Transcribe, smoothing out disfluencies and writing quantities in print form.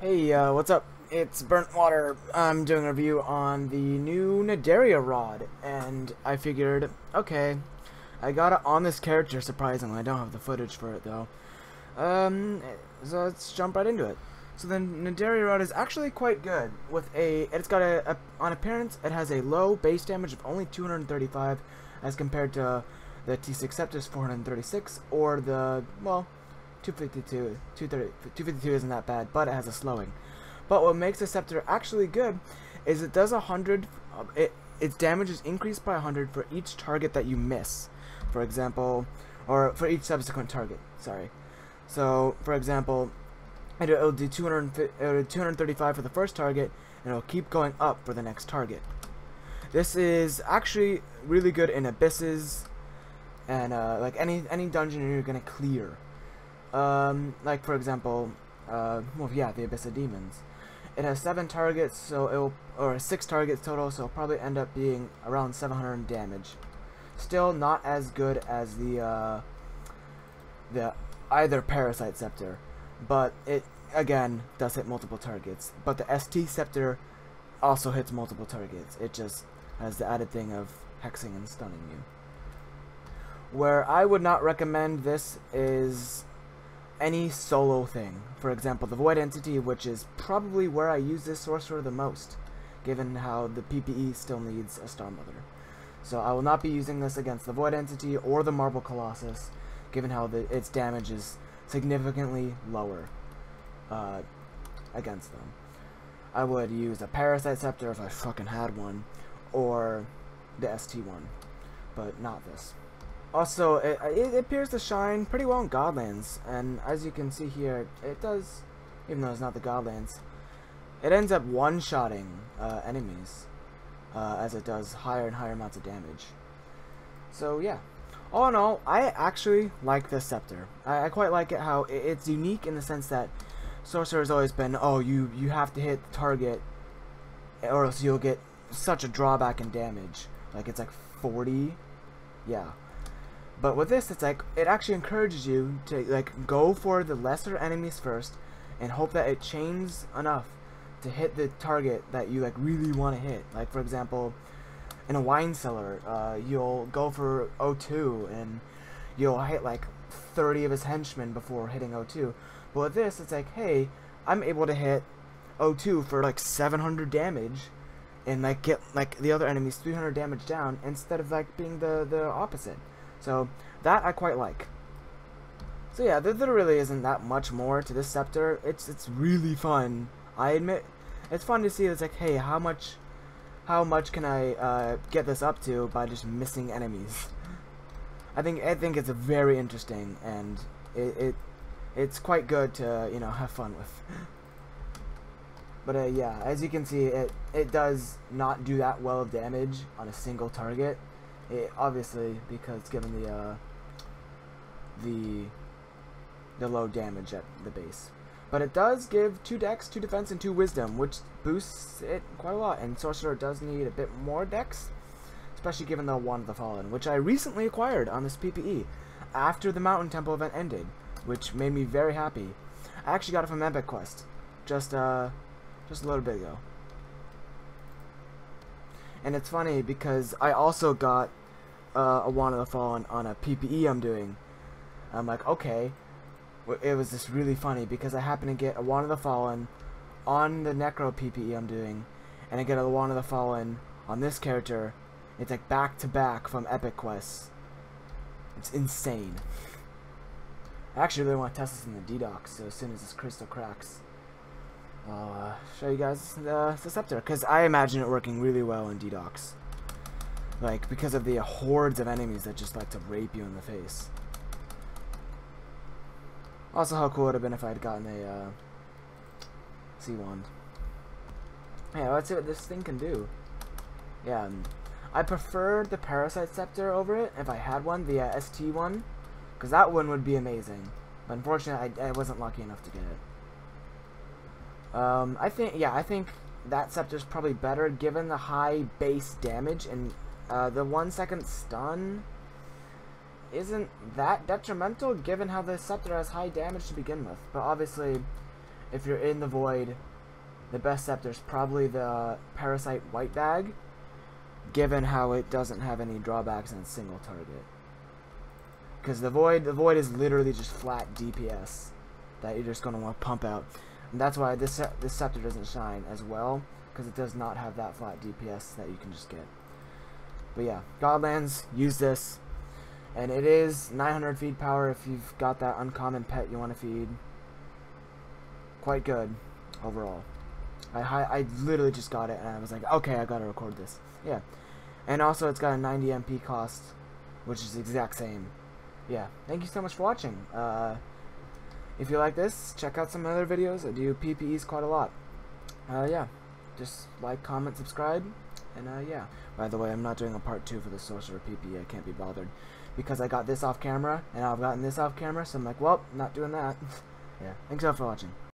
Hey, what's up? It's Burnt Water. I'm doing a review on the new Cnideria rod, and I figured, okay, I got it on this character, surprisingly. I don't have the footage for it, though. So let's jump right into it. So the Cnideria rod is actually quite good. It's got on appearance, it has a low base damage of only 235, as compared to the T6 Scepter's 436, or the, well, 252 isn't that bad, but it has a slowing. But what makes the scepter actually good is it does 100. Its damage is increased by 100 for each target that you miss. For example, or for each subsequent target. Sorry. So, for example, it'll do 235 for the first target, and it'll keep going up for the next target. This is actually really good in abysses and like any dungeon you're gonna clear. Like for example, well, yeah, the Abyss of Demons. It has 7 targets, or 6 targets total, so it'll probably end up being around 700 damage. Still not as good as the either Parasite Scepter, but it again does hit multiple targets. But the ST Scepter also hits multiple targets. It just has the added thing of hexing and stunning you. Where I would not recommend this is any solo thing. For example, the Void Entity, which is probably where I use this sorcerer the most, given how the PPE still needs a Star Mother. So I will not be using this against the Void Entity or the Marble Colossus, given how its damage is significantly lower against them. I would use a Parasite Scepter if I fucking had one, or the ST one, but not this. Also, it appears to shine pretty well in Godlands, and as you can see here, it does, even though it's not the Godlands, it ends up one-shotting enemies, as it does higher and higher amounts of damage. So yeah, all in all, I actually like this scepter. I quite like it how it's unique in the sense that Sorcerer has always been, oh, you have to hit the target, or else you'll get such a drawback in damage. Like, it's like 40, yeah. But with this, it's like, it actually encourages you to, like, go for the lesser enemies first and hope that it chains enough to hit the target that you, like, really want to hit. Like, for example, in a wine cellar, you'll go for O2 and you'll hit, like, 30 of his henchmen before hitting O2. But with this, it's like, hey, I'm able to hit O2 for, like, 700 damage and, like, get, like, the other enemies 300 damage down instead of, like, being the opposite. So, that I quite like. So yeah, there really isn't that much more to this scepter. It's really fun. I admit, it's fun to see. It's like, hey, how much can I get this up to by just missing enemies? I think it's very interesting, and it's quite good to, you know, have fun with. But yeah, as you can see, it does not do that well of damage on a single target. Obviously, because given the low damage at the base. But it does give 2 dex, 2 defense, and 2 wisdom, which boosts it quite a lot. And Sorcerer does need a bit more dex, especially given the Wand of the Fallen, which I recently acquired on this PPE after the Mountain Temple event ended, which made me very happy. I actually got it from Epic Quest just a little bit ago. And it's funny because I also got a Wand of the Fallen on a PPE I'm doing. I'm like, okay. It was just really funny because I happen to get a Wand of the Fallen on the Necro PPE I'm doing, and I get a Wand of the Fallen on this character. It's like back to back from Epic Quests. It's insane. I actually really want to test this in the D-Docs, so as soon as this crystal cracks, I'll show you guys the scepter, because I imagine it working really well in D-Docs. Like, because of the hordes of enemies that just like to rape you in the face. Also, how cool it would have been if I had gotten a Sea Wand. Yeah, let's see what this thing can do. Yeah, I prefer the Parasite Scepter over it if I had one, the ST one, because that one would be amazing. But unfortunately, I wasn't lucky enough to get it. I think that scepter is probably better given the high base damage, and the 1 second stun isn't that detrimental given how the scepter has high damage to begin with. But obviously, if you're in the void, the best scepter is probably the Parasite White Bag, given how it doesn't have any drawbacks and it's single target. Because the void is literally just flat DPS that you're just going to want to pump out. And that's why this scepter doesn't shine as well, because it does not have that flat DPS that you can just get. But yeah, Godlands, use this. And it is 900 feed power if you've got that uncommon pet you want to feed. Quite good overall. I literally just got it and I was like, okay, I gotta record this. Yeah. And also it's got a 90 MP cost, which is the exact same. Yeah. Thank you so much for watching. If you like this, check out some other videos. I do PPEs quite a lot. Yeah. Just like, comment, subscribe. And yeah. By the way, I'm not doing a part 2 for the sorcerer PPE. I can't be bothered. Because I got this off camera, and I've gotten this off camera, so I'm like, well, not doing that. Yeah. Thanks all for watching.